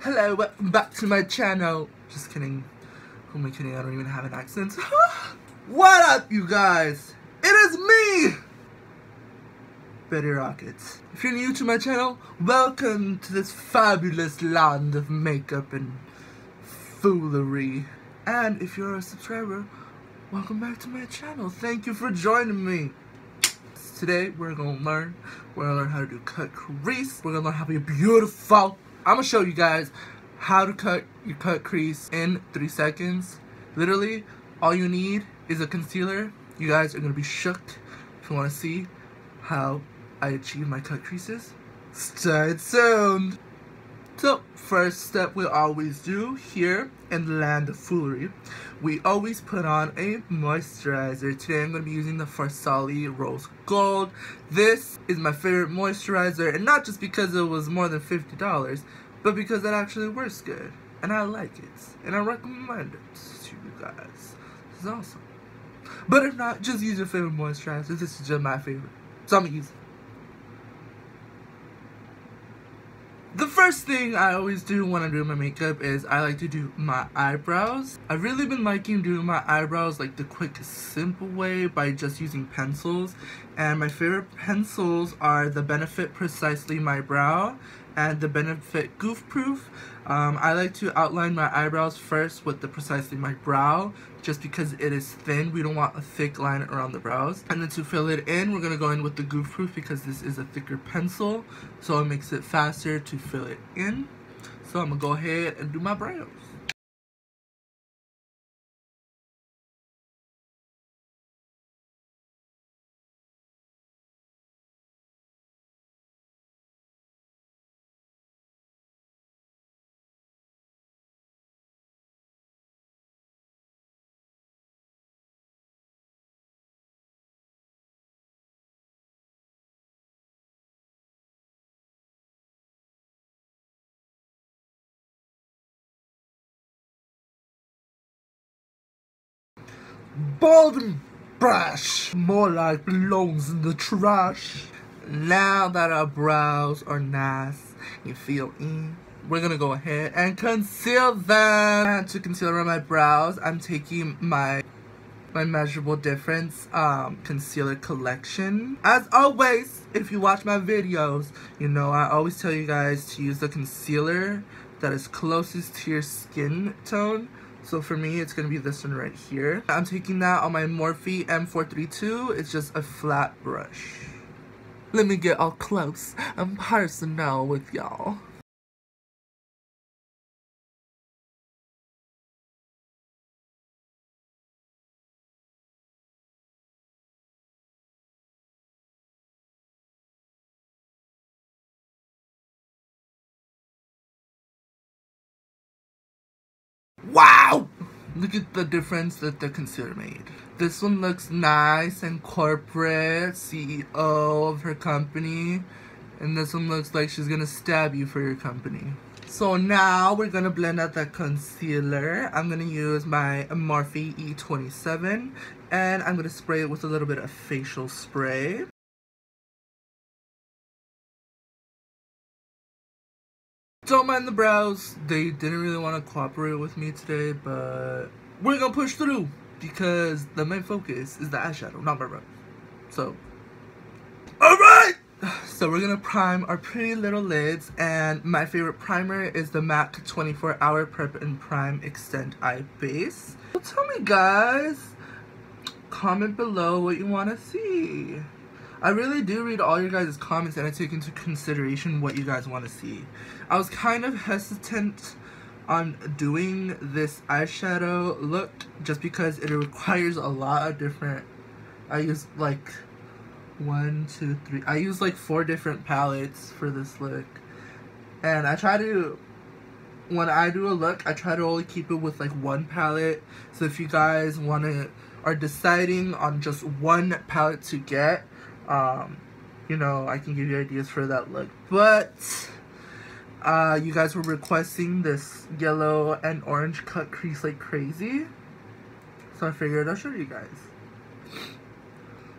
Hello, welcome back to my channel. Just kidding. Who am I kidding? I don't even have an accent. What up, you guys? It is me, Bettie Rockets. If you're new to my channel, welcome to this fabulous land of makeup and foolery. And if you're a subscriber, welcome back to my channel. Thank you for joining me. Today we're gonna learn how to do cut crease. We're gonna learn how to be beautiful. I'm gonna show you guys how to cut your cut crease in 3 seconds. Literally, all you need is a concealer. You guys are gonna be shook if you wanna see how I achieve my cut creases. Stay tuned. So, first step we always do here in the land of foolery, we always put on a moisturizer. Today I'm going to be using the Farsali Rose Gold. This is my favorite moisturizer, and not just because it was more than $50, but because it actually works good, and I like it, and I recommend it to you guys. This is awesome. But if not, just use your favorite moisturizer. This is just my favorite, so I'm going to use it. The first thing I always do when I do my makeup is I like to do my eyebrows. I've really been liking doing my eyebrows like the quick, simple way by just using pencils. And my favorite pencils are the Benefit Precisely My Brow and the Benefit Goof Proof. I like to outline my eyebrows first with the Precisely My Brow, just because it is thin. We don't want a thick line around the brows. And then to fill it in, we're going to go in with the Goof Proof because this is a thicker pencil, so it makes it faster to fill it in. So I'm going to go ahead and do my brows. Bald brush, more like belongs in the trash. Now that our brows are nice, you feel in, we're gonna go ahead and conceal them. And to conceal around my brows, I'm taking my Measurable Difference concealer collection. As always, if you watch my videos, you know I always tell you guys to use the concealer that is closest to your skin tone. So for me, it's going to be this one right here. I'm taking that on my Morphe M432. It's just a flat brush. Let me get all close and personal with y'all. Wow! Look at the difference that the concealer made. This one looks nice and corporate, CEO of her company. And this one looks like she's gonna stab you for your company. So now we're gonna blend out that concealer. I'm gonna use my Morphe E27. And I'm gonna spray it with a little bit of facial spray. Don't mind the brows, they didn't really want to cooperate with me today, but we're gonna push through because the main focus is the eyeshadow, not my brows. So, alright! So we're gonna prime our pretty little lids, and my favorite primer is the MAC 24 Hour Prep and Prime Extend Eye Base. So tell me guys, comment below what you want to see. I really do read all your guys' comments and I take into consideration what you guys want to see. I was kind of hesitant on doing this eyeshadow look just because it requires a lot of different, I use like 1, 2, 3, I use like 4 different palettes for this look. And I try to, when I do a look, I try to only keep it with like 1 palette. So if you guys are deciding on just 1 palette to get, you know, I can give you ideas for that look. But you guys were requesting this yellow and orange cut crease like crazy, so I figured I'll show you guys.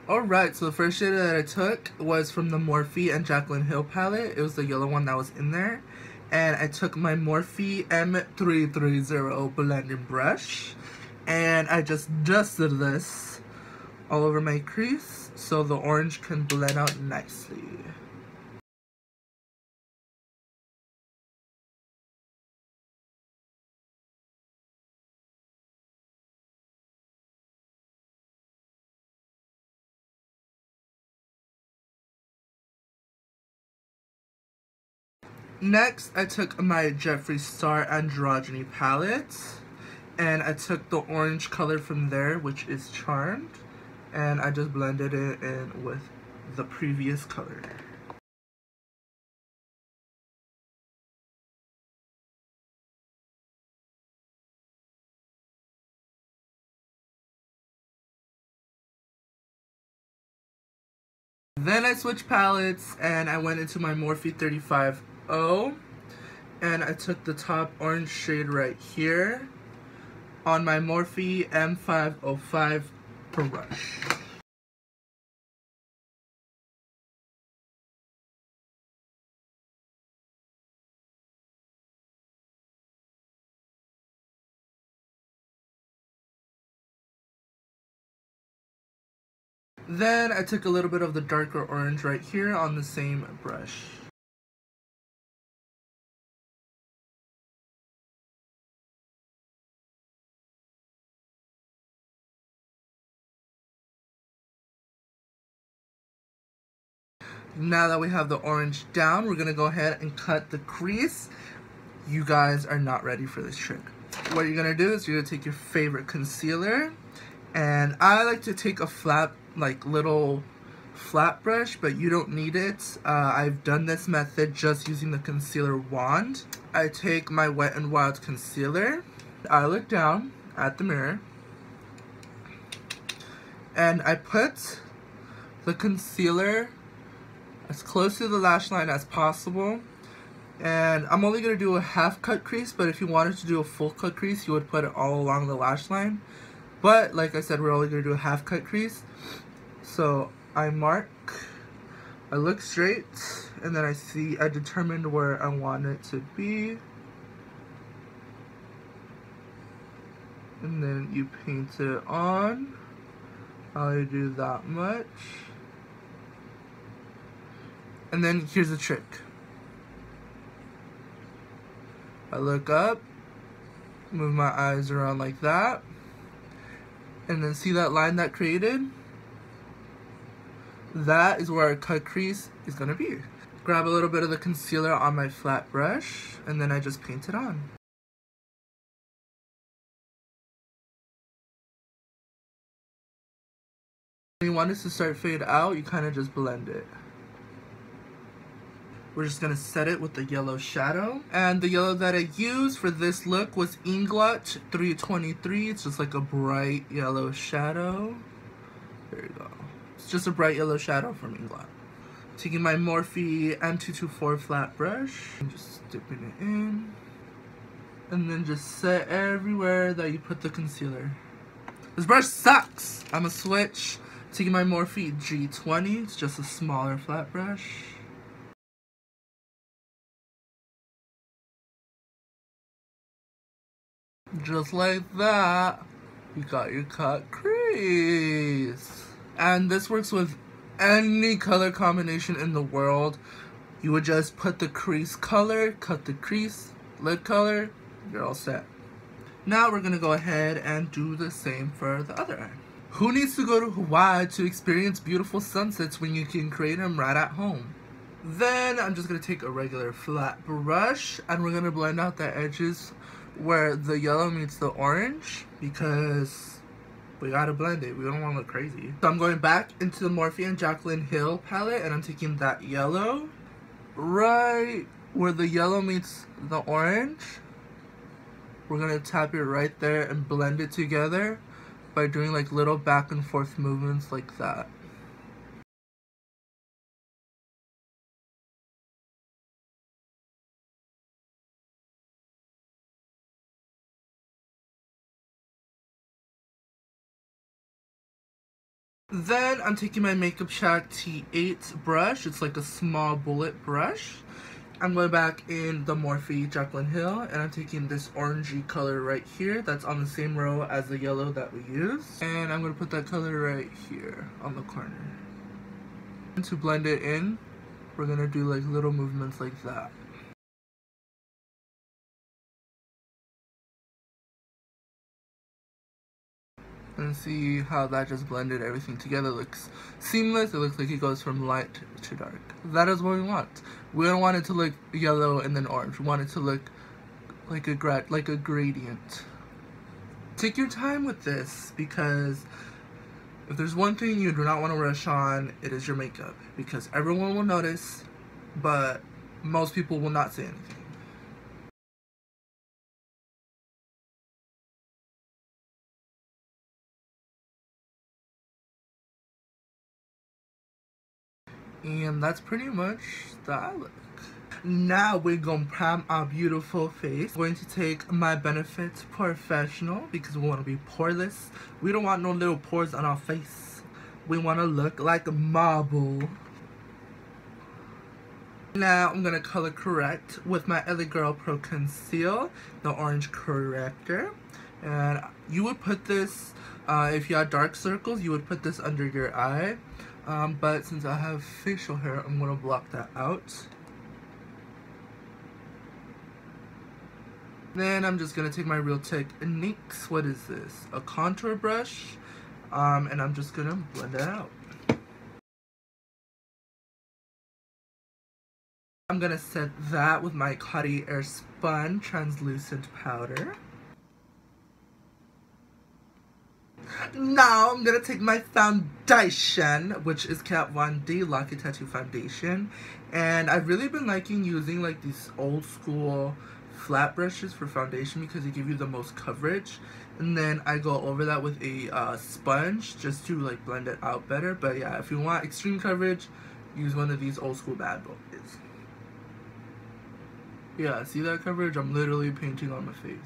Alright, so the first shade that I took was from the Morphe and Jaclyn Hill palette. It was the yellow one that was in there. and I took my Morphe M330 blending brush, and I just dusted this all over my crease so the orange can blend out nicely. Next, I took my Jeffree Star Androgyny palette, and I took the orange color from there, which is Charmed, and I just blended it in with the previous color. Then I switched palettes, and I went into my Morphe 35O, and I took the top orange shade right here on my Morphe M505 brush. Then I took a little bit of the darker orange right here on the same brush. Now that we have the orange down, we're going to go ahead and cut the crease. You guys are not ready for this trick. What you're going to do is you're going to take your favorite concealer, and I like to take a flat, like little flat brush, but you don't need it. I've done this method just using the concealer wand. I take my Wet n Wild concealer, I look down at the mirror, and I put the concealer as close to the lash line as possible. And I'm only going to do a half cut crease, but if you wanted to do a full cut crease, you would put it all along the lash line. But like I said, we're only going to do a half cut crease. So I mark, I look straight, and then I determined where I want it to be. And then you paint it on. I do that much. And then here's the trick. I look up, move my eyes around like that, and then see that line that created? That is where our cut crease is going to be. Grab a little bit of the concealer on my flat brush, and then I just paint it on. When you want it to start fade out, you kind of just blend it. We're just going to set it with the yellow shadow. And the yellow that I used for this look was Inglot 323. It's just like a bright yellow shadow. There you go. It's just a bright yellow shadow from Inglot. Taking my Morphe M224 flat brush and just dipping it in. And then just set everywhere that you put the concealer. This brush sucks! I'm gonna switch. Taking my Morphe G20. It's just a smaller flat brush. Just like that, you got your cut crease. And this works with any color combination in the world. You would just put the crease color, cut the crease, lid color, you're all set. Now we're gonna go ahead and do the same for the other eye. Who needs to go to Hawaii to experience beautiful sunsets when you can create them right at home? Then I'm just gonna take a regular flat brush and we're gonna blend out the edges where the yellow meets the orange, because we gotta blend it. We don't want to look crazy. So I'm going back into the Morphe and Jaclyn Hill palette, and I'm taking that yellow right where the yellow meets the orange. We're gonna tap it right there and blend it together by doing like little back and forth movements like that. Then I'm taking my Makeup Shack T8 brush. It's like a small bullet brush. I'm going back in the Morphe Jaclyn Hill, and I'm taking this orangey color right here that's on the same row as the yellow that we used. And I'm going to put that color right here on the corner. And to blend it in, we're going to do like little movements like that. And see how that just blended everything together. It looks seamless. It looks like it goes from light to dark. That is what we want. We don't want it to look yellow and then orange. We want it to look like a gradient. Take your time with this, because if there's one thing you do not want to rush on, it is your makeup. Because everyone will notice, but most people will not say anything. And that's pretty much the eye look. Now we're gonna prime our beautiful face. I'm going to take my Benefit Porefessional because we want to be poreless. We don't want no little pores on our face. We want to look like marble. Now I'm gonna color correct with my LA Girl Pro Conceal, the orange corrector. And you would put this, if you had dark circles, you would put this under your eye. But since I have facial hair, I'm going to block that out. Then I'm just going to take my Realtek NYX, what is this? A contour brush. And I'm just going to blend it out. I'm going to set that with my Coty Airspun translucent powder. Now I'm gonna take my foundation, which is Kat Von D Lockit Tattoo Foundation, and I've really been liking using like these old school flat brushes for foundation because they give you the most coverage, and then I go over that with a sponge just to like blend it out better. But yeah, if you want extreme coverage, use one of these old school bad boys. Yeah, see that coverage? I'm literally painting on my face.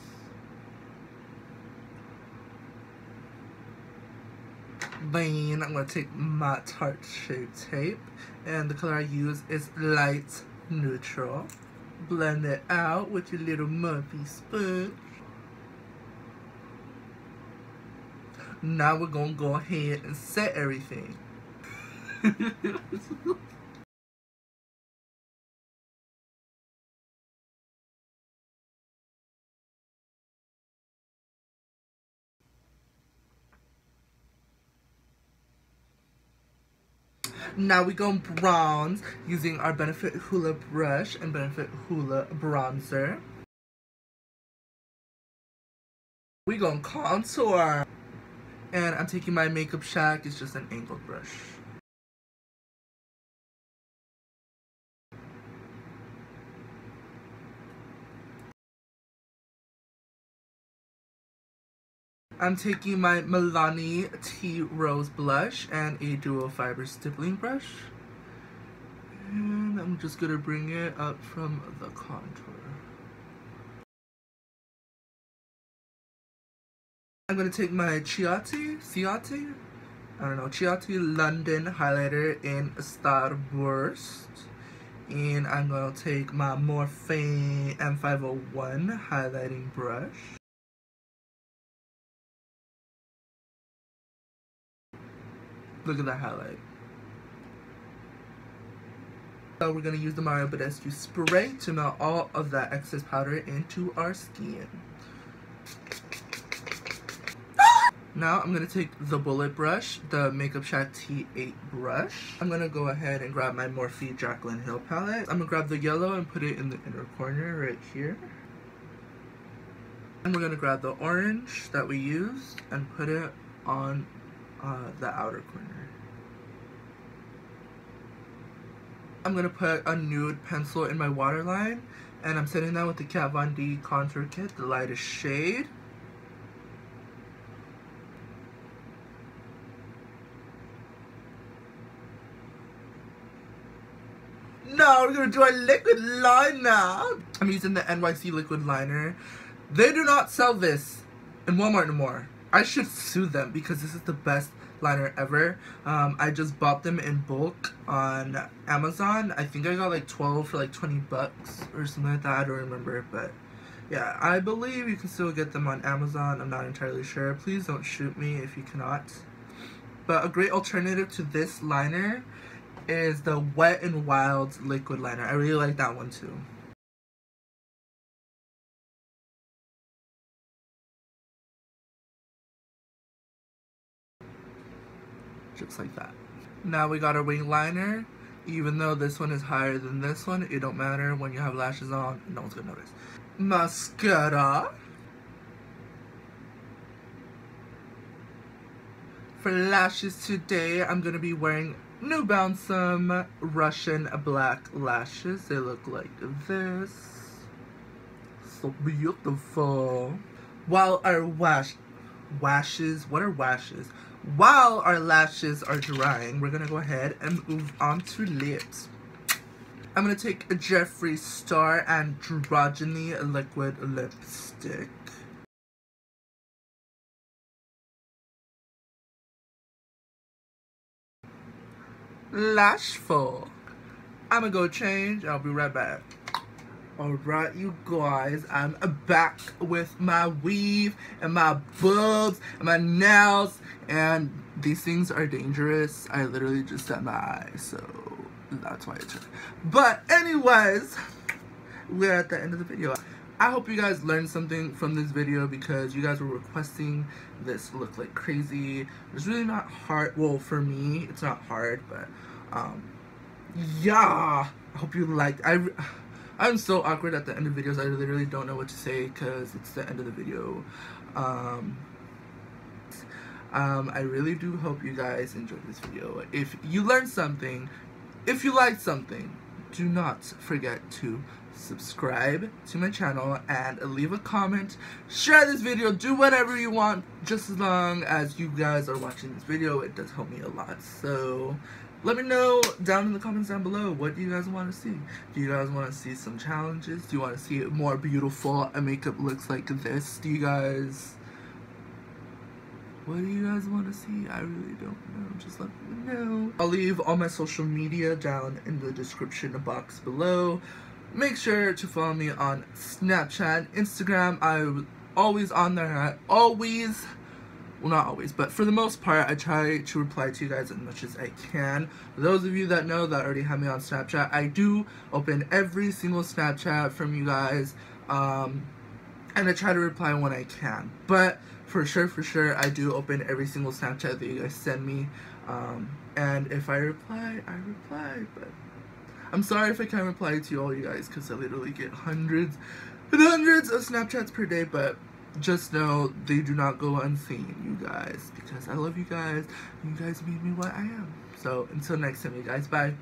Then I'm going to take my Tarte Shape Tape, and the color I use is light neutral. Blend it out with your little Morphe sponge. Now we're going to go ahead and set everything. Now we go bronze using our Benefit Hoola brush and Benefit Hoola bronzer. We gonna contour. And I'm taking my Makeup Shack, it's just an angled brush. I'm taking my Milani Tea Rose blush and a dual fiber stippling brush. And I'm just going to bring it up from the contour. I'm going to take my Ciate London highlighter in Starburst. And I'm going to take my Morphe M501 highlighting brush. Look at that highlight. So we're going to use the Badescu spray to melt all of that excess powder into our skin. Now I'm going to take the bullet brush, the Makeup Shack T8 brush. I'm going to go ahead and grab my Morphe Jaclyn Hill palette. I'm going to grab the yellow and put it in the inner corner right here. And we're going to grab the orange that we used and put it on the outer corner. I'm going to put a nude pencil in my waterline, and I'm setting that with the Kat Von D Contour Kit, the lightest shade. Now we're going to do our liquid liner. I'm using the Nyc Liquid Liner. They do not sell this in Walmart anymore. I should sue them because this is the best liner ever. I just bought them in bulk on Amazon. I think I got like 12 for like 20 bucks or something like that. I don't remember, but yeah, I believe you can still get them on Amazon. I'm not entirely sure. Please don't shoot me if you cannot. But a great alternative to this liner is the Wet n Wild liquid liner. I really like that one too. Just like that. Now we got our wing liner. Even though this one is higher than this one, it don't matter. When you have lashes on, no one's gonna notice. Mascara. For lashes today, I'm gonna be wearing Nubounsom Russian black lashes. They look like this. So beautiful. While our washes, what are washes? While our lashes are drying, we're gonna go ahead and move on to lips. I'm gonna take a Jeffree Star Androgyny Liquid Lipstick. Lashful. I'm gonna go change. I'll be right back. Alright, you guys, I'm back with my weave and my boobs and my nails, and these things are dangerous. I literally just set my eyes, so that's why it's hurt. But anyways, we're at the end of the video. I hope you guys learned something from this video because you guys were requesting this look like crazy. It's really not hard. Well, for me, it's not hard, but yeah. I hope you liked. I'm so awkward at the end of videos. I literally don't know what to say because it's the end of the video. I really do hope you guys enjoyed this video. If you learned something, if you liked something, do not forget to subscribe to my channel and leave a comment. Share this video. Do whatever you want, just as long as you guys are watching this video. It does help me a lot. So let me know down in the comments down below, what do you guys want to see? Do you guys want to see some challenges? Do you want to see more beautiful makeup looks like this? Do you guys... what do you guys want to see? I really don't know. Just let me know. I'll leave all my social media down in the description box below. Make sure to follow me on Snapchat, Instagram. I'm always on there. Well, not always, but for the most part, I try to reply to you guys as much as I can. For those of you that know that already have me on Snapchat, I do open every single Snapchat from you guys, and I try to reply when I can. But for sure, I do open every single Snapchat that you guys send me, and if I reply, I reply. But I'm sorry if I can't reply to all you guys, because I literally get hundreds and hundreds of Snapchats per day, but just know they do not go unseen, you guys, because I love you guys. You guys made me what I am. So until next time, you guys, bye.